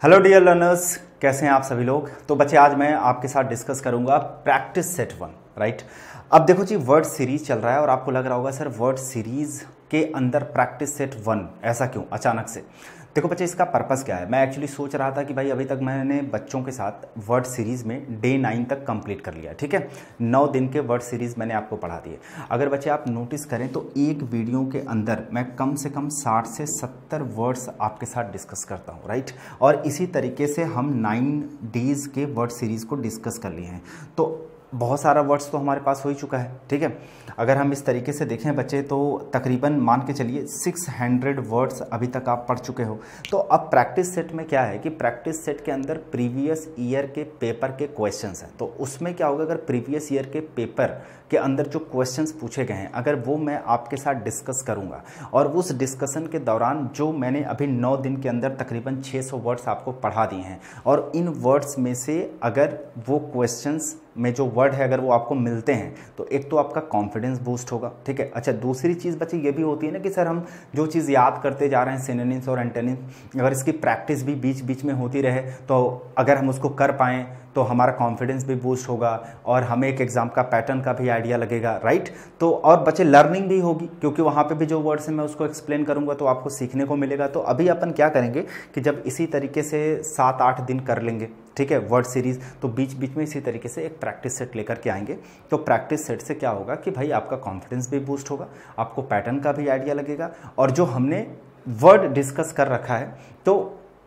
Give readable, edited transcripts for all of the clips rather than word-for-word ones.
Hello dear learners, कैसे हैं आप सभी लोग। तो बच्चे आज मैं आपके साथ डिस्कस करूंगा प्रैक्टिस सेट 1, राइट। अब देखो जी, वर्ड सीरीज चल रहा है और आपको लग रहा होगा सर वर्ड सीरीज के अंदर प्रैक्टिस सेट 1 ऐसा क्यों अचानक से। देखो बच्चे, इसका पर्पस क्या है। मैं एक्चुअली सोच रहा था कि भाई अभी तक मैंने बच्चों के साथ वर्ड सीरीज़ में डे 9 तक कंप्लीट कर लिया, ठीक है। 9 दिन के वर्ड सीरीज़ मैंने आपको पढ़ा दिए। अगर बच्चे आप नोटिस करें तो एक वीडियो के अंदर मैं कम से कम 60 से 70 वर्ड्स आपके साथ डिस्कस करता हूँ, राइट। और इसी तरीके से हम 9 डेज़ के वर्ड सीरीज़ को डिस्कस कर लिए हैं। तो बहुत सारा वर्ड्स तो हमारे पास हो ही चुका है, ठीक है। अगर हम इस तरीके से देखें बच्चे तो तकरीबन मान के चलिए 600 वर्ड्स अभी तक आप पढ़ चुके हो। तो अब प्रैक्टिस सेट में क्या है कि प्रैक्टिस सेट के अंदर प्रीवियस ईयर के पेपर के क्वेश्चंस हैं। तो उसमें क्या होगा, अगर प्रीवियस ईयर के पेपर के अंदर जो क्वेश्चंस पूछे गए हैं अगर वो मैं आपके साथ डिस्कस करूंगा और उस डिस्कशन के दौरान जो मैंने अभी 9 दिन के अंदर तकरीबन 600 वर्ड्स आपको पढ़ा दिए हैं और इन वर्ड्स में से अगर वो क्वेश्चंस में जो वर्ड है अगर वो आपको मिलते हैं तो एक तो आपका कॉन्फिडेंस बूस्ट होगा, ठीक है। अच्छा, दूसरी चीज़ बच्चे ये भी होती है ना कि सर हम जो चीज़ याद करते जा रहे हैं सिनोनिम्स और एंटोनिम्स, अगर इसकी प्रैक्टिस भी बीच बीच में होती रहे तो अगर हम उसको कर पाएँ तो हमारा कॉन्फिडेंस भी बूस्ट होगा और हमें एक एग्जाम का पैटर्न का भी आइडिया लगेगा, राइट। तो और बच्चे लर्निंग भी होगी क्योंकि वहाँ पे भी जो वर्ड्स हैं मैं उसको एक्सप्लेन करूँगा तो आपको सीखने को मिलेगा। तो अभी अपन क्या करेंगे कि जब इसी तरीके से 7-8 दिन कर लेंगे, ठीक है, वर्ड सीरीज़, तो बीच बीच में इसी तरीके से एक प्रैक्टिस सेट लेकर के आएंगे। तो प्रैक्टिस सेट से क्या होगा कि भाई आपका कॉन्फिडेंस भी बूस्ट होगा, आपको पैटर्न का भी आइडिया लगेगा और जो हमने वर्ड डिस्कस कर रखा है तो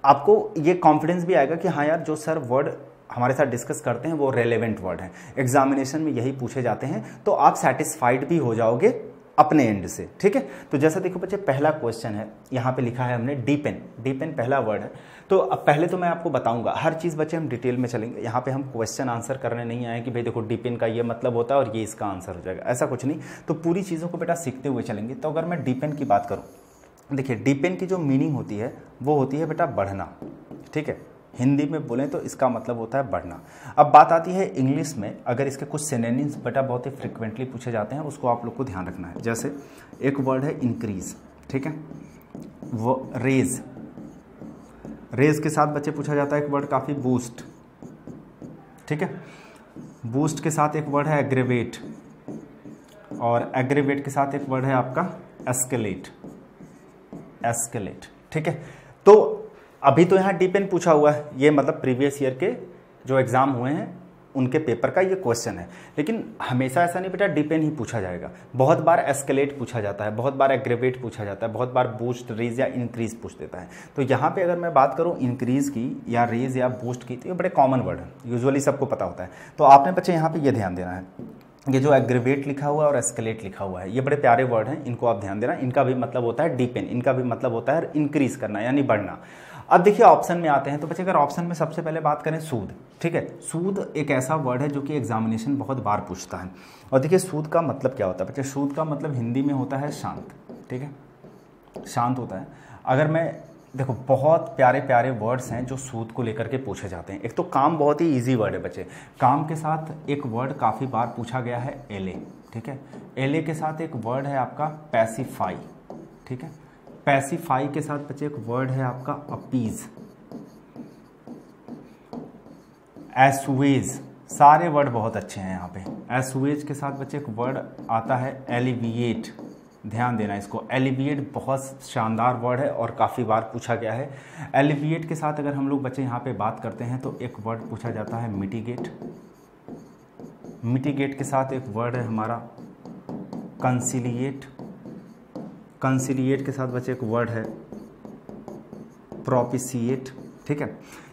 आपको ये कॉन्फिडेंस भी आएगा कि हाँ यार जो सर वर्ड हमारे साथ डिस्कस करते हैं वो रेलेवेंट वर्ड हैं, एग्जामिनेशन में यही पूछे जाते हैं। तो आप सेटिस्फाइड भी हो जाओगे अपने एंड से, ठीक है। तो जैसा देखो बच्चे, पहला क्वेश्चन है, यहाँ पे लिखा है हमने डी पेन। डी पेन पहला वर्ड है। तो अब पहले तो मैं आपको बताऊंगा हर चीज़ बच्चे, हम डिटेल में चलेंगे। यहाँ पे हम क्वेश्चन आंसर करने नहीं आए कि भाई देखो डी पेन का ये मतलब होता है और ये इसका आंसर हो जाएगा, ऐसा कुछ नहीं। तो पूरी चीज़ों को बेटा सीखते हुए चलेंगे। तो अगर मैं डी पेन की बात करूँ, देखिए डी पेन की जो मीनिंग होती है वो होती है बेटा बढ़ना, ठीक है। हिंदी में बोलें तो इसका मतलब होता है बढ़ना। अब बात आती है इंग्लिश में, अगर इसके कुछ सिनोनिम्स बेटा बहुत ही फ्रिक्वेंटली पूछे जाते हैं उसको आप लोग को ध्यान रखना है। जैसे एक वर्ड है इंक्रीज, ठीक है, वो रेज। रेज के साथ बच्चे पूछा जाता है एक वर्ड काफ़ी बूस्ट, ठीक है। बूस्ट के साथ एक वर्ड है एग्रेवेट और एग्रेवेट के साथ एक वर्ड है आपका एस्केलेट। एस्केलेट, ठीक है। तो अभी तो यहाँ डी पेन पूछा हुआ है, ये मतलब प्रीवियस ईयर के जो एग्जाम हुए हैं उनके पेपर का ये क्वेश्चन है। लेकिन हमेशा ऐसा नहीं बेटा डी पेन ही पूछा जाएगा, बहुत बार एस्केलेट पूछा जाता है, बहुत बार एग्रेवेट पूछा जाता है, बहुत बार बूस्ट, रेज या इंक्रीज पूछ देता है। तो यहाँ पे अगर मैं बात करूँ इंक्रीज की या रेज या बूस्ट की तो ये बड़े कॉमन वर्ड है, यूजुअली सबको पता होता है। तो आपने बच्चे यहाँ पे ये ध्यान देना है, ये जो एग्रीवेट लिखा हुआ है और एस्केलेट लिखा हुआ है ये बड़े प्यारे वर्ड हैं, इनको आप ध्यान देना। इनका भी मतलब होता है डीपेन, इनका भी मतलब होता है इंक्रीज करना यानी बढ़ना। अब देखिए ऑप्शन में आते हैं तो बच्चे अगर ऑप्शन में सबसे पहले बात करें सूद, ठीक है। सूद एक ऐसा वर्ड है जो कि एग्जामिनेशन बहुत बार पूछता है। और देखिए सूद का मतलब क्या होता है बच्चे, सूद का मतलब हिंदी में होता है शांत, ठीक है, शांत होता है। अगर मैं देखो बहुत प्यारे प्यारे वर्ड्स हैं जो सूद को लेकर के पूछे जाते हैं। एक तो काम बहुत ही इजी वर्ड है बच्चे, काम के साथ एक वर्ड काफ़ी बार पूछा गया है एले, ठीक है। एले के साथ एक वर्ड है आपका पैसिफाई, ठीक है। पैसिफाई के साथ बच्चे एक वर्ड है आपका अपीज, एसुएज। सारे वर्ड बहुत अच्छे हैं यहाँ पे। एसुएज के साथ बच्चे एक वर्ड आता है एलिविएट, ध्यान देना इसको। एलिविएट बहुत शानदार वर्ड है और काफ़ी बार पूछा गया है। एलिविएट के साथ अगर हम लोग बच्चे यहाँ पे बात करते हैं तो एक वर्ड पूछा जाता है मिटिगेट। मिटिगेट के साथ एक वर्ड है हमारा कंसिलिएट। कंसिलिएट के साथ बच्चे एक वर्ड है प्रोपिशिएट, ठीक है।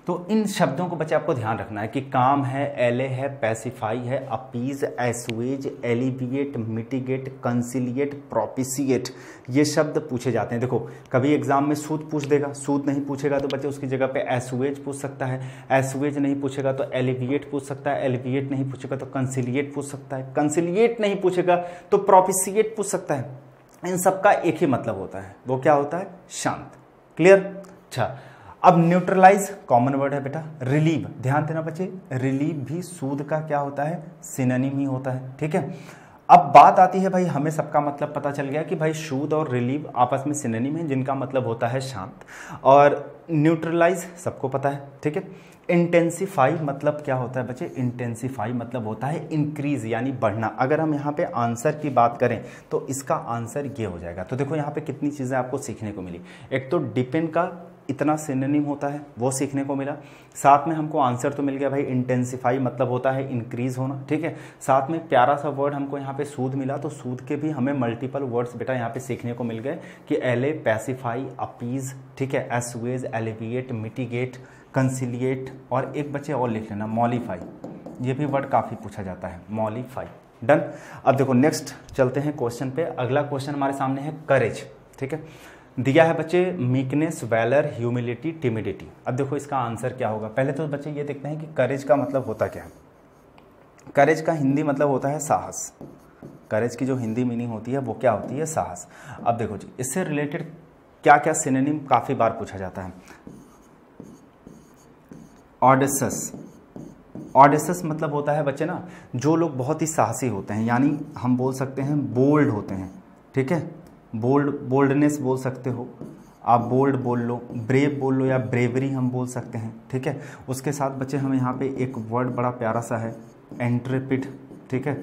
तो इन शब्दों को बच्चे आपको ध्यान रखना है कि काम है, एले है, पैसिफाई है, अपीज, एसुएज, एलिविएट, मिटिगेट, कंसिलिएट, प्रोपिशिएट, ये शब्द पूछे जाते हैं। देखो कभी एग्जाम में सूद पूछ देगा, सूद नहीं पूछेगा तो बच्चे उसकी जगह पे एसुएज पूछ सकता है, एसुएज नहीं पूछेगा तो एलिविएट पूछ सकता है, एलिविएट नहीं पूछेगा तो कंसिलिएट पूछ सकता है, कंसिलिएट नहीं पूछेगा तो प्रोपिशिएट पूछ सकता है। इन सब का एक ही मतलब होता है, वो क्या होता है, शांत। क्लियर। अच्छा, अब न्यूट्रलाइज कॉमन वर्ड है बेटा। रिलीव, ध्यान देना बच्चे, रिलीव भी सूद का क्या होता है, सिनोनिम ही होता है, ठीक है। अब बात आती है भाई, हमें सबका मतलब पता चल गया कि भाई शूद और रिलीव आपस में सिनोनिम है जिनका मतलब होता है शांत, और न्यूट्रलाइज सबको पता है, ठीक है। इंटेंसिफाई मतलब क्या होता है बच्चे, इंटेंसिफाई मतलब होता है इंक्रीज यानी बढ़ना। अगर हम यहाँ पे आंसर की बात करें तो इसका आंसर ये हो जाएगा। तो देखो यहाँ पे कितनी चीज़ें आपको सीखने को मिली। एक तो डिपेंड का इतना सिनोनिम होता है वो सीखने को मिला, साथ में हमको आंसर तो मिल गया भाई, इंटेंसिफाई मतलब होता है इंक्रीज होना, ठीक है। साथ में प्यारा सा वर्ड हमको यहाँ पे सूद मिला, तो सूद के भी हमें मल्टीपल वर्ड्स बेटा यहाँ पे सीखने को मिल गए कि एले, पैसिफाई, अपीज, ठीक है, एसुएज, एलिविएट, मिटिगेट, कंसिलिएट, और एक बच्चे और लिख लेना मॉलिफाई, ये भी वर्ड काफ़ी पूछा जाता है, मॉलिफाई। डन। अब देखो नेक्स्ट चलते हैं क्वेश्चन पे। अगला क्वेश्चन हमारे सामने है करेज, ठीक है। दिया है बच्चे मीकनेस, वैलर, ह्यूमिलिटी, टिमिडिटी। अब देखो इसका आंसर क्या होगा। पहले तो बच्चे ये देखते हैं कि करेज का मतलब होता क्या है। करेज का हिंदी मतलब होता है साहस। करेज की जो हिंदी मीनिंग होती है वो क्या होती है, साहस। अब देखो जी इससे रिलेटेड क्या क्या सिनोनिम काफ़ी बार पूछा जाता है। ऑडेसस, ऑडेसस मतलब होता है बच्चे ना जो लोग बहुत ही साहसी होते हैं, यानी हम बोल सकते हैं बोल्ड होते हैं, ठीक है। बोल्ड, बोल्डनेस बोल सकते हो आप, बोल्ड बोल लो, ब्रेव बोल लो, या ब्रेवरी हम बोल सकते हैं, ठीक है। उसके साथ बच्चे हमें यहाँ पे एक वर्ड बड़ा प्यारा सा है एंट्रेपिड, ठीक है।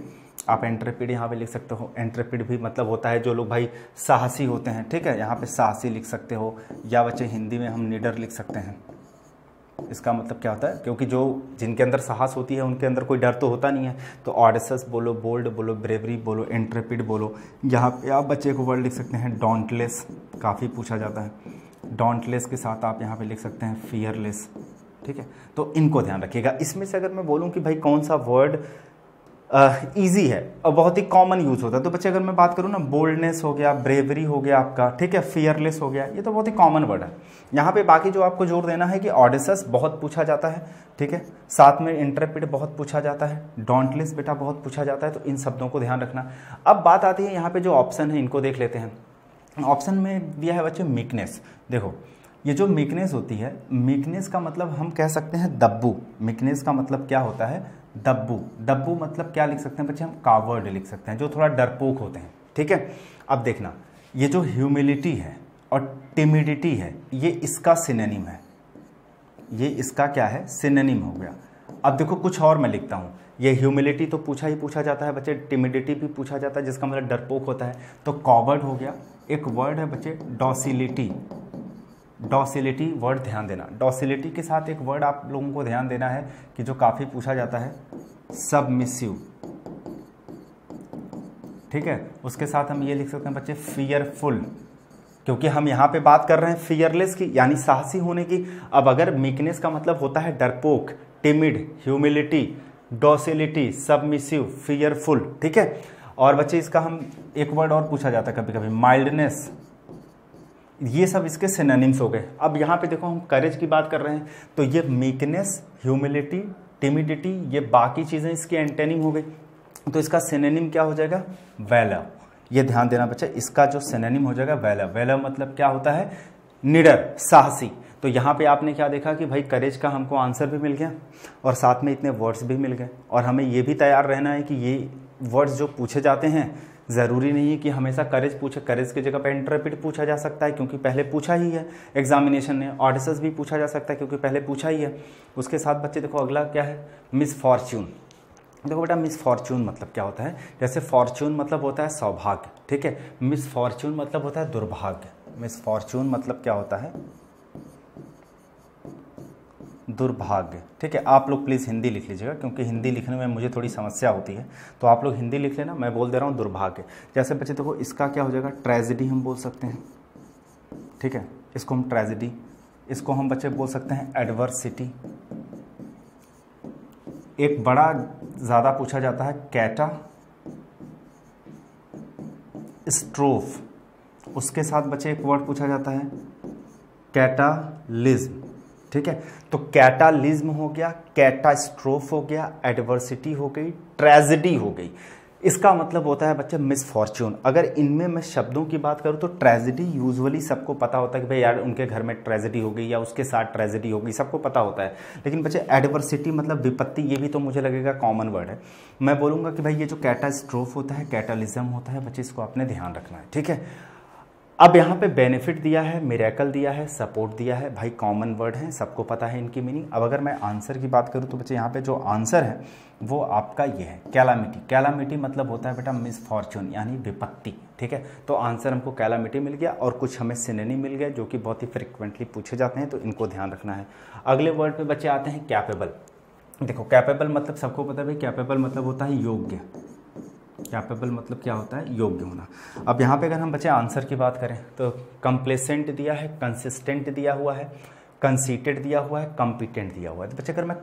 आप एंट्रेपिड यहाँ पे लिख सकते हो। एंट्रेपिड भी मतलब होता है जो लोग भाई साहसी होते हैं, ठीक है। यहाँ पे साहसी लिख सकते हो, या बच्चे हिंदी में हम निडर लिख सकते हैं। इसका मतलब क्या होता है, क्योंकि जो जिनके अंदर साहस होती है उनके अंदर कोई डर तो होता नहीं है। तो ऑडेसस बोलो, बोल्ड बोलो, ब्रेवरी बोलो, एंट्रेपिड बोलो। यहाँ पे आप बच्चे को वर्ड लिख सकते हैं डॉन्टलेस, काफ़ी पूछा जाता है। डॉन्टलेस के साथ आप यहाँ पे लिख सकते हैं फियरलेस, ठीक है। तो इनको ध्यान रखिएगा। इसमें से अगर मैं बोलूँ कि भाई कौन सा वर्ड ईजी है और बहुत ही कॉमन यूज होता है, तो बच्चे अगर मैं बात करूँ ना, बोल्डनेस हो गया, ब्रेवरी हो गया आपका, ठीक है, फियरलेस हो गया, ये तो बहुत ही कॉमन वर्ड है। यहाँ पे बाकी जो आपको जोर देना है कि ऑडेसस बहुत पूछा जाता है, ठीक है। साथ में इंट्रेपिड बहुत पूछा जाता है, डॉन्टलेस बेटा बहुत पूछा जाता है, तो इन शब्दों को ध्यान रखना। अब बात आती है यहाँ पे जो ऑप्शन है इनको देख लेते हैं। ऑप्शन में दिया है बच्चे मीकनेस। देखो ये जो मीकनेस होती है, मीकनेस का मतलब हम कह सकते हैं दब्बू। मीकनेस का मतलब क्या होता है, दब्बू। दब्बू मतलब क्या लिख सकते हैं बच्चे, हम कावर्ड लिख सकते हैं, जो थोड़ा डरपोक होते हैं, ठीक है। अब देखना ये जो ह्यूमिलिटी है और टिमिडिटी है, ये इसका सिनोनिम है। ये इसका क्या है, सिनोनिम हो गया। अब देखो कुछ और मैं लिखता हूँ। ये ह्यूमिलिटी तो पूछा जाता है बच्चे, टिमिडिटी भी पूछा जाता है जिसका मतलब डरपोक होता है, तो कॉवर्ड हो गया। एक वर्ड है बच्चे डॉसिलिटी। डॉसिलिटी वर्ड ध्यान देना। डॉसिलिटी के साथ एक वर्ड आप लोगों को ध्यान देना है कि जो काफ़ी पूछा जाता है, सबमिसिव, ठीक है। उसके साथ हम ये लिख सकते हैं बच्चे फियरफुल, क्योंकि हम यहाँ पे बात कर रहे हैं फियरलेस की, यानी साहसी होने की। अब अगर मीकनेस का मतलब होता है डरपोक, टिमिड, ह्यूमिलिटी, डॉसिलिटी, सबमिसिव, फियरफुल, ठीक है। और बच्चे इसका हम एक वर्ड और पूछा जाता है कभी कभी, माइल्डनेस। ये सब इसके सिनोनिम्स हो गए। अब यहाँ पे देखो हम करेज की बात कर रहे हैं, तो ये मीकनेस, ह्यूमिलिटी, टिमिडिटी, ये बाकी चीज़ें इसकी एंटेनिम हो गई। तो इसका सिनोनिम क्या हो जाएगा, वैलर। ये ध्यान देना बच्चा, इसका जो सिनोनिम हो जाएगा वैलर। वैलर मतलब क्या होता है, निडर, साहसी। तो यहाँ पे आपने क्या देखा कि भाई करेज का हमको आंसर भी मिल गया और साथ में इतने वर्ड्स भी मिल गए। और हमें ये भी तैयार रहना है कि ये वर्ड्स जो पूछे जाते हैं, ज़रूरी नहीं है कि हमेशा करेज पूछे। करेज की जगह पे इंट्रेपिड पूछा जा सकता है क्योंकि पहले पूछा ही है एग्जामिनेशन ने। ऑडेसस भी पूछा जा सकता है क्योंकि पहले पूछा ही है। उसके साथ बच्चे देखो अगला क्या है, मिसफॉर्च्यून। देखो बेटा मिसफॉर्च्यून मतलब क्या होता है, जैसे फॉर्च्यून मतलब होता है सौभाग्य, ठीक है। मिसफॉर्च्यून मतलब होता है दुर्भाग्य। मिसफॉर्च्यून मतलब क्या होता है, दुर्भाग्य, ठीक है। आप लोग प्लीज़ हिंदी लिख लीजिएगा क्योंकि हिंदी लिखने में मुझे थोड़ी समस्या होती है, तो आप लोग हिंदी लिख लेना। मैं बोल दे रहा हूँ दुर्भाग्य। जैसे बच्चे देखो इसका क्या हो जाएगा, ट्रेजिडी हम बोल सकते हैं, ठीक है। इसको हम ट्रेजिडी, इसको हम बच्चे बोल सकते हैं एडवर्सिटी। एक बड़ा ज़्यादा पूछा जाता है कैटास्ट्रोफ। उसके साथ बच्चे एक वर्ड पूछा जाता है कैटालिज्म, ठीक है। तो कैटालिज्म हो गया, कैटास्ट्रोफ हो गया, एडवर्सिटी हो गई, ट्रेजेडी हो गई। इसका मतलब होता है बच्चे मिसफॉर्च्यून। अगर इनमें मैं शब्दों की बात करूँ तो ट्रेजेडी यूजुअली सबको पता होता है कि भाई यार उनके घर में ट्रेजेडी हो गई या उसके साथ ट्रेजेडी हो गई, सबको पता होता है। लेकिन बच्चे एडवर्सिटी मतलब विपत्ति, ये भी तो मुझे लगेगा कॉमन वर्ड है। मैं बोलूँगा कि भाई ये जो कैटास्ट्रोफ होता है, कैटालिज्म होता है बच्चे, इसको आपने ध्यान रखना है, ठीक है। अब यहाँ पे बेनिफिट दिया है, मिरेकल दिया है, सपोर्ट दिया है, भाई कॉमन वर्ड है, सबको पता है इनकी मीनिंग। अब अगर मैं आंसर की बात करूँ तो बच्चे यहाँ पे जो आंसर है वो आपका ये है कैलामिटी। कैलामिटी मतलब होता है बेटा मिसफॉर्चून यानी विपत्ति, ठीक है। तो आंसर हमको कैलामिटी मिल गया और कुछ हमें सिनोनिम मिल गए जो कि बहुत ही फ्रिक्वेंटली पूछे जाते हैं, तो इनको ध्यान रखना है। अगले वर्ड पे बच्चे आते हैं कैपेबल। देखो कैपेबल मतलब सबको पता है भाई, कैपेबल मतलब होता है योग्य। कैपेबल मतलब क्या होता है, योग्य होना। अब यहाँ पे अगर हम बच्चे आंसर की बात करें तो कंप्लेसेंट दिया है, कंसिस्टेंट दिया हुआ है, कंसीटेड दिया हुआ है, कॉम्पिटेंट दिया हुआ है। तो बच्चे अगर मैं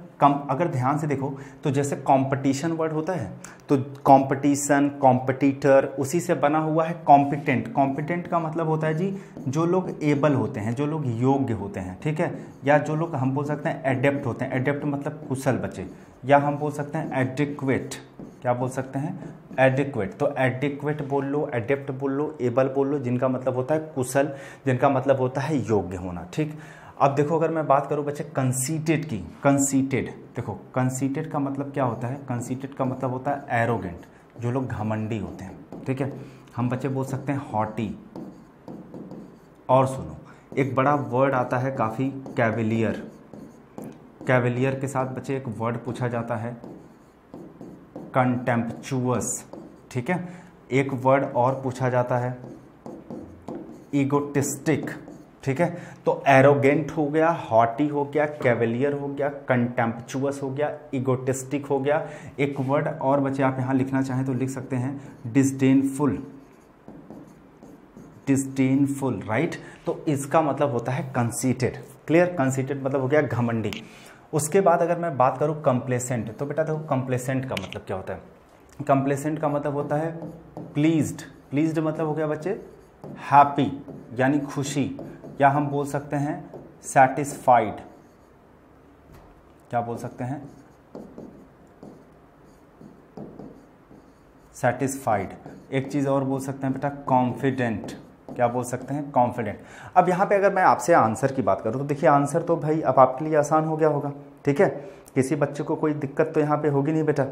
अगर ध्यान से देखो तो जैसे कंपटीशन वर्ड होता है तो कंपटीशन, कॉम्पिटिटर उसी से बना हुआ है कॉम्पिटेंट। कॉम्पिटेंट का मतलब होता है जी जो लोग एबल होते हैं, जो लोग योग्य होते हैं, ठीक है। या जो लोग हम बोल सकते हैं एडेप्ट होते हैं। एडेप्ट मतलब कुशल बच्चे, या हम बोल सकते हैं एडिक्वेट। क्या बोल सकते हैं, एडिक्वेट। तो एडिक्वेट बोल लो, एडेप्ट बोल लो, एबल बोल लो, जिनका मतलब होता है कुशल, जिनका मतलब होता है योग्य होना, ठीक। अब देखो अगर मैं बात करूं बच्चे कंसीटेड की, कंसीटेड, देखो कंसीटेड का मतलब क्या होता है, कंसीटेड का मतलब होता है एरोगेंट, जो लोग घमंडी होते हैं, ठीक है। हम बच्चे बोल सकते हैं हॉटी। और सुनो एक बड़ा वर्ड आता है काफ़ी, कैवेलियर। कैवेलियर के साथ बच्चे एक वर्ड पूछा जाता है कंटेम्पचुअस, ठीक है। एक वर्ड और पूछा जाता है ईगोटिस्टिक, ठीक है। तो एरोगेंट हो गया, हॉटी हो गया, कैवेलियर हो गया, कंटेम्पचुअस हो गया, ईगोटिस्टिक हो गया। एक वर्ड और बच्चे आप यहां लिखना चाहें तो लिख सकते हैं डिस्डेनफुल। डिस्डेनफुल, राइट। तो इसका मतलब होता है कंसीटेड। क्लियर, कंसीटेड मतलब हो गया घमंडी। उसके बाद अगर मैं बात करूं कंप्लेसेंट, तो बेटा देखो कंप्लेसेंट का मतलब क्या होता है। कंप्लेसेंट का मतलब होता है प्लीज्ड। प्लीज्ड मतलब हो गया बच्चे हैप्पी यानी खुशी, या हम बोल सकते हैं सैटिस्फाइड। क्या बोल सकते हैं, सैटिस्फाइड। एक चीज और बोल सकते हैं बेटा कॉन्फिडेंट। क्या बोल सकते हैं, कॉन्फिडेंट। अब यहाँ पे अगर मैं आपसे आंसर की बात करूँ तो देखिए आंसर तो भाई अब आपके लिए आसान हो गया होगा, ठीक है। किसी बच्चे को कोई दिक्कत तो यहाँ पे होगी नहीं बेटा,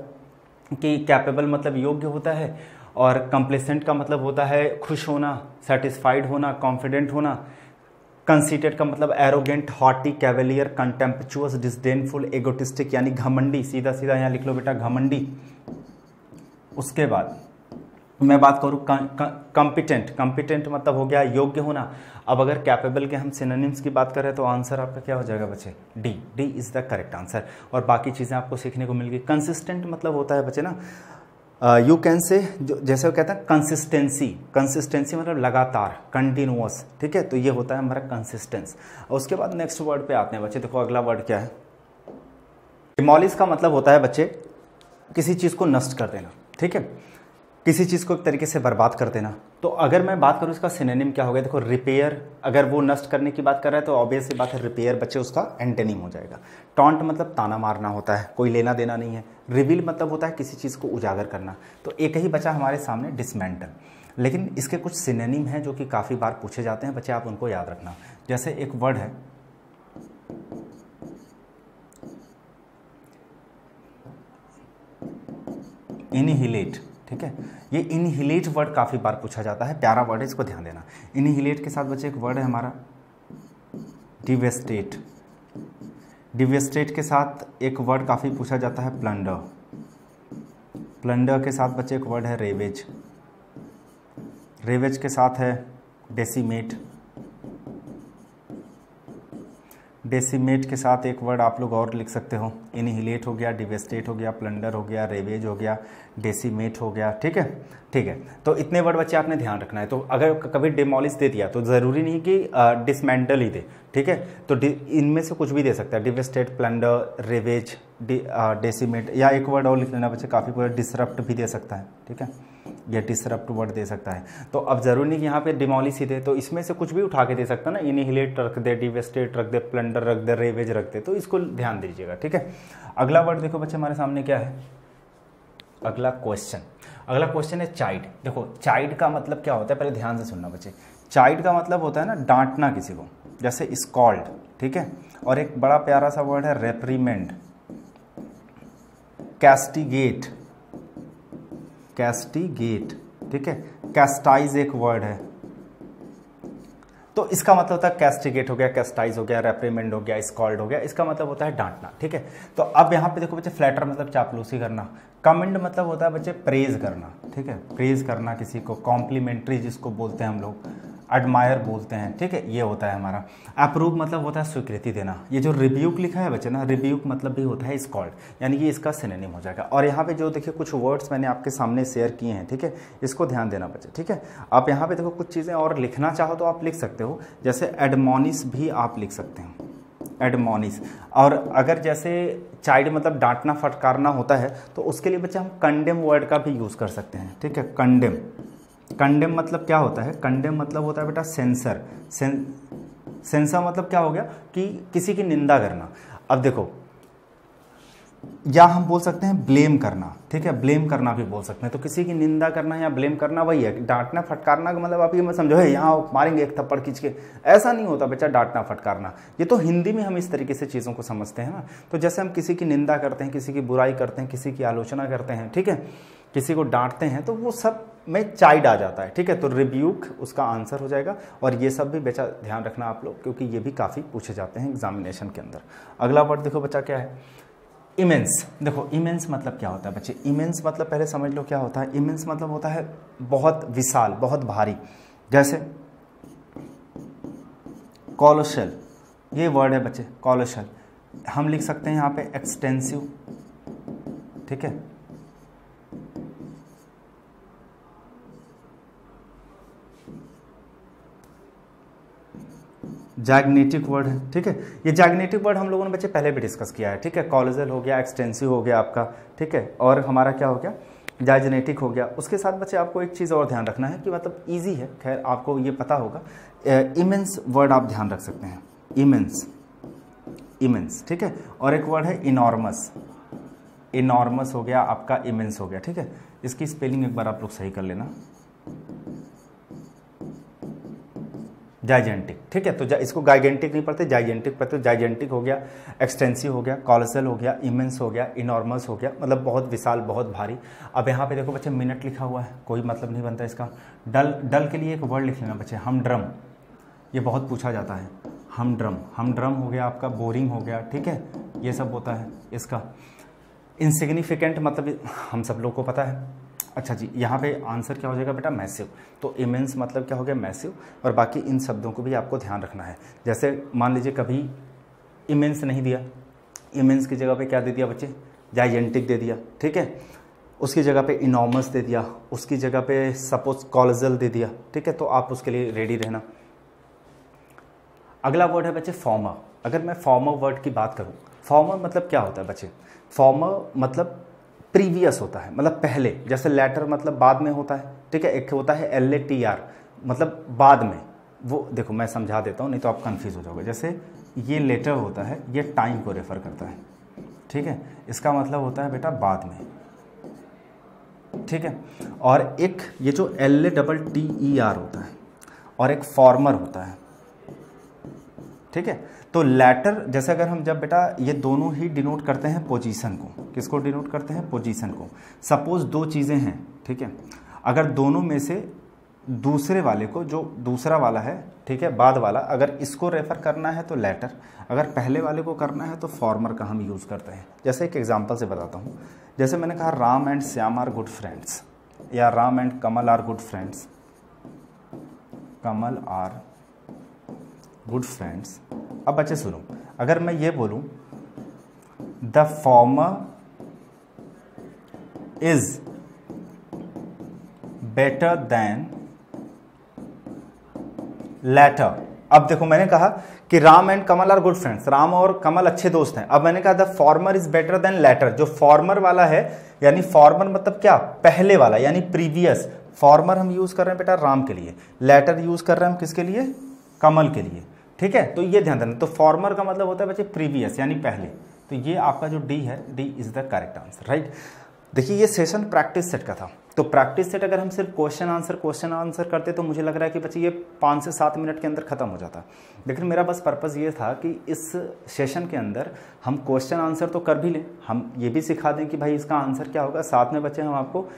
कि कैपेबल मतलब योग्य होता है और कंप्लेसेंट का मतलब होता है खुश होना, सेटिस्फाइड होना, कॉन्फिडेंट होना। कंसीटेड का मतलब एरोगेंट, हॉटी, कैवेलियर, कंटेम्पचुअस, डिस्डेनफुल, एगोटिस्टिक यानी घमंडी। सीधा सीधा यहाँ लिख लो बेटा घमंडी। उसके बाद मैं बात करूँ कॉम्पिटेंट। कॉम्पिटेंट मतलब हो गया योग्य होना। अब अगर कैपेबल के हम सिनोनिम्स की बात करें तो आंसर आपका क्या हो जाएगा बच्चे, D. D is the correct answer. और बाकी चीज़ें आपको सीखने को मिल गई। कंसिस्टेंट मतलब होता है बच्चे ना, यू कैन से, जैसे वो कहते हैं कंसिस्टेंसी। कंसिस्टेंसी मतलब लगातार, कंटिन्यूअस, ठीक है। तो ये होता है हमारा कंसिस्टेंस। और उसके बाद नेक्स्ट वर्ड पे आते हैं बच्चे। देखो अगला वर्ड क्या है, डिमोलिश का मतलब होता है बच्चे किसी चीज़ को नष्ट कर देना, ठीक है। किसी चीज़ को एक तरीके से बर्बाद कर देना। तो अगर मैं बात करूँ इसका सिनोनिम क्या हो गया, देखो रिपेयर। अगर वो नष्ट करने की बात कर रहा है तो ऑब्वियस सी बात है रिपेयर बच्चे उसका एंटोनिम हो जाएगा। टॉन्ट मतलब ताना मारना होता है, कोई लेना देना नहीं है। रिवील मतलब होता है किसी चीज़ को उजागर करना। तो एक ही बचा हमारे सामने डिसमेंटल। लेकिन इसके कुछ सिनोनिम हैं जो कि काफ़ी बार पूछे जाते हैं बच्चे, आप उनको याद रखना। जैसे एक वर्ड है इनहिलेट, ठीक है। ये इनहिलेट वर्ड काफ़ी बार पूछा जाता है, प्यारा वर्ड है, इसको ध्यान देना। इनहिलेट के साथ बच्चे एक वर्ड है हमारा डिवेस्टेट। डिवेस्टेट के साथ एक वर्ड काफ़ी पूछा जाता है प्लंडर। प्लंडर के साथ बच्चे एक वर्ड है रेवेज। रेवेज के साथ है डेसिमेट। डेसिमेट के साथ एक वर्ड आप लोग और लिख सकते हो, इनहिलेट हो गया, डिवेस्टेट हो गया, प्लंडर हो गया, रेवेज हो गया, डेसिमेट हो गया, ठीक है। ठीक है, तो इतने वर्ड बच्चे आपने ध्यान रखना है। तो अगर कभी डिमोलिश दे दिया तो ज़रूरी नहीं कि डिसमेंटल ही दे, ठीक है। तो इनमें से कुछ भी दे सकता है, डिवेस्टेट, प्लंडर, रेवेज, डेसिमेट। या एक वर्ड और लिख लेना बच्चे, काफ़ी वर्ड डिसरप्ट भी दे सकता है, ठीक है। या डिसरप्ट वर्ड दे सकता है। तो अब जरूरी नहीं कि यहाँ पे डिमोलिश ही दे, तो इसमें से कुछ भी उठा के दे सकता है ना। इनहिलेट रख दे, डिवेस्टेट रख दे, प्लंडर रख दे, रेवेज रख दे, तो इसको ध्यान दीजिएगा, ठीक है। अगला वर्ड देखो बच्चे हमारे सामने क्या है, अगला क्वेश्चन है चाइल्ड। देखो चाइल्ड का मतलब क्या होता है, पहले ध्यान से सुनना बच्चे। चाइल्ड का मतलब होता है ना डांटना किसी को, जैसे स्कॉल्ड, ठीक है। और एक बड़ा प्यारा सा वर्ड है रेप्रीमेंड, कैस्टिगेट, ठीक है। कैस्टाइज एक वर्ड है, तो इसका मतलब होता है कैस्टिगेट हो गया, कैस्टाइज हो गया, रेप्रीमेंड हो गया, स्कॉल्ड हो गया, इसका मतलब होता है डांटना, ठीक है। तो अब यहाँ पे देखो बच्चे, फ्लैटर मतलब चापलूसी करना, कमेंड मतलब होता है बच्चे प्रेज करना, ठीक है, प्रेज करना किसी को, कॉम्प्लीमेंट्री जिसको बोलते हैं हम लोग, एडमायर बोलते हैं, ठीक है, ये होता है हमारा। अप्रूव मतलब होता है स्वीकृति देना। ये जो रिब्यूक लिखा है बच्चे ना, रिब्यूक मतलब भी होता है स्कॉल्ड, यानी कि इसका सिनोनिम हो जाएगा। और यहाँ पे जो देखिए कुछ वर्ड्स मैंने आपके सामने शेयर किए हैं, ठीक है, इसको ध्यान देना बच्चे, ठीक है। आप यहाँ पे देखो कुछ चीज़ें और लिखना चाहो तो आप लिख सकते हो, जैसे एडमोनिश भी आप लिख सकते हो, एडमोनिश। और अगर जैसे चाइल्ड मतलब डांटना फटकारना होता है, तो उसके लिए बच्चे हम कंडेम वर्ड का भी यूज़ कर सकते हैं, ठीक है। कंडेम मतलब क्या होता है, कंडेम मतलब होता है बेटा सेंसर। सेंसर मतलब क्या हो गया कि किसी की निंदा करना। अब देखो, या हम बोल सकते हैं ब्लेम करना, ठीक है, ब्लेम करना भी बोल सकते हैं। तो किसी की निंदा करना या ब्लेम करना वही है। डांटना फटकारना का मतलब आप ये मत समझो है यहाँ मारेंगे एक थप्पड़ खींच के, ऐसा नहीं होता बच्चा डांटना फटकारना। ये तो हिंदी में हम इस तरीके से चीज़ों को समझते हैं ना। तो जैसे हम किसी की निंदा करते हैं, किसी की बुराई करते हैं, किसी की आलोचना करते हैं, ठीक है, किसी को डांटते हैं, तो वो सब में चाइल्ड आ जाता है, ठीक है। तो रिब्यूक उसका आंसर हो जाएगा। और ये सब भी बच्चा ध्यान रखना आप लोग, क्योंकि ये भी काफ़ी पूछे जाते हैं एग्जामिनेशन के अंदर। अगला वर्ड देखो बच्चा क्या है, इमेंस। देखो इमेंस मतलब क्या होता है बच्चे, इमेंस मतलब पहले समझ लो क्या होता है। इमेंस मतलब होता है बहुत विशाल, बहुत भारी। जैसे कॉलोशल, ये वर्ड है बच्चे, कॉलोशल। हम लिख सकते हैं यहाँ पे एक्सटेंसिव, ठीक है। जैग्नेटिक वर्ड है, ठीक है। ये जैग्नेटिक वर्ड हम लोगों ने बच्चे पहले भी डिस्कस किया है, ठीक है। कॉलोजल हो गया, एक्सटेंसिव हो गया आपका, ठीक है, और हमारा क्या हो गया, जैग्नेटिक हो गया। उसके साथ बच्चे आपको एक चीज़ और ध्यान रखना है कि मतलब इजी है, खैर आपको ये पता होगा। इमेंस वर्ड आप ध्यान रख सकते हैं, इमेंस, ठीक है। और एक वर्ड है इनॉर्मस, इनॉर्मस हो गया आपका, इमेंस हो गया, ठीक है। इसकी स्पेलिंग एक बार आप लोग सही कर लेना, जाइजेंटिक, ठीक है। तो इसको गाइजेंटिक नहीं पढ़ते, जाइजेंटिक पढ़ते। जाइजेंटिक हो गया, एक्सटेंसिव हो गया, कॉलोसल हो गया, इमेंस हो गया, इनॉर्मस हो गया, मतलब बहुत विशाल, बहुत भारी। अब यहाँ पे देखो बच्चे मिनट लिखा हुआ है, कोई मतलब नहीं बनता इसका। डल के लिए एक वर्ड लिख लेना बच्चे, हमड्रम, ये बहुत पूछा जाता है। हमड्रम हो गया आपका, बोरिंग हो गया, ठीक है, ये सब होता है इसका। इनसिग्निफिकेंट मतलब हम सब लोग को पता है। अच्छा जी, यहाँ पे आंसर क्या हो जाएगा बेटा, मैसिव। तो इमेंस मतलब क्या हो गया, मैसिव। और बाकी इन शब्दों को भी आपको ध्यान रखना है। जैसे मान लीजिए कभी इमेंस नहीं दिया, इमेंस की जगह पे क्या दे दिया बच्चे, जाइजेंटिक दे दिया, ठीक है। उसकी जगह पे इनॉर्मस दे दिया, उसकी जगह पे सपोज कॉलोजल दे दिया, ठीक है। तो आप उसके लिए रेडी रहना। अगला वर्ड है बच्चे फॉर्मर। अगर मैं फॉर्मर वर्ड की बात करूँ, फॉर्मर मतलब क्या होता है बच्चे, फॉर्मर मतलब प्रीवियस होता है, मतलब पहले। जैसे लेटर मतलब बाद में होता है, ठीक है। एक होता है LATR मतलब बाद में। वो देखो मैं समझा देता हूँ, नहीं तो आप कंफ्यूज हो जाओगे। जैसे ये लेटर होता है, ये टाइम को रेफर करता है, ठीक है। इसका मतलब होता है बेटा बाद में, ठीक है। और एक ये जो LATTER होता है, और एक फॉर्मर होता है, ठीक है। तो लेटर जैसे अगर हम जब बेटा ये दोनों ही डिनोट करते हैं पोजीशन को, किसको डिनोट करते हैं, पोजीशन को। सपोज दो चीज़ें हैं, ठीक है। अगर दोनों में से दूसरे वाले को, जो दूसरा वाला है, ठीक है, बाद वाला, अगर इसको रेफर करना है तो लेटर, अगर पहले वाले को करना है तो फॉर्मर का हम यूज़ करते हैं। जैसे एक एग्जांपल से बताता हूँ। जैसे मैंने कहा Ram and Shyam are good friends, या Ram and Kamal are good friends, Kamal are good friends. अब बच्चे सुनो, अगर मैं ये बोलूं the former is better than latter. अब देखो मैंने कहा कि Ram and Kamal are good friends, Ram और कमल अच्छे दोस्त हैं। अब मैंने कहा the former is better than latter. जो फॉर्मर वाला है, यानी फॉर्मर मतलब क्या, पहले वाला, यानी प्रीवियस। फॉर्मर हम यूज कर रहे हैं बेटा राम के लिए, लेटर यूज कर रहे हैं हम किसके लिए, कमल के लिए, ठीक है। तो ये ध्यान देना। तो फॉर्मर का मतलब होता है बच्चे प्रीवियस, यानी पहले। तो ये आपका जो डी है, D is the correct answer, right. देखिए ये सेशन प्रैक्टिस सेट का था, तो प्रैक्टिस सेट अगर हम सिर्फ क्वेश्चन आंसर करते तो मुझे लग रहा है कि बच्चे ये 5 से 7 मिनट के अंदर ख़त्म हो जाता। लेकिन मेरा बस पर्पज़ ये था कि इस सेशन के अंदर हम क्वेश्चन आंसर तो कर भी लें, हम ये भी सिखा दें कि भाई इसका आंसर क्या होगा, साथ में बच्चे हम आपको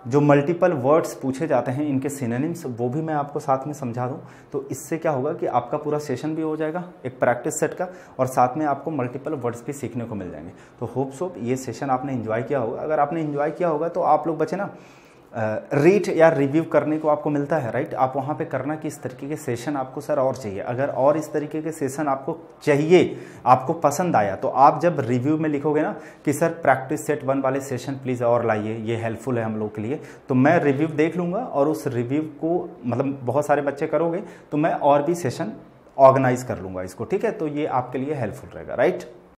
जो मल्टीपल वर्ड्स पूछे जाते हैं इनके सिनोनिम्स वो भी मैं आपको साथ में समझा दूं। तो इससे क्या होगा कि आपका पूरा सेशन भी हो जाएगा एक प्रैक्टिस सेट का, और साथ में आपको मल्टीपल वर्ड्स भी सीखने को मिल जाएंगे। तो होप सो ये सेशन आपने एंजॉय किया होगा। अगर आपने एंजॉय किया होगा तो आप लोग बच्चे ना रीड या रिव्यू करने को आपको मिलता है, राइट। आप वहाँ पे करना कि इस तरीके के सेशन आपको सर और चाहिए। अगर और इस तरीके के सेशन आपको चाहिए, आपको पसंद आया, तो आप जब रिव्यू में लिखोगे ना कि सर प्रैक्टिस सेट 1 वाले सेशन प्लीज़ और लाइए, ये हेल्पफुल है हम लोग के लिए, तो मैं रिव्यू देख लूँगा और उस रिव्यू को मतलब बहुत सारे बच्चे करोगे तो मैं और भी सेशन ऑर्गेनाइज कर लूँगा इसको, ठीक है। तो ये आपके लिए हेल्पफुल रहेगा, राइट।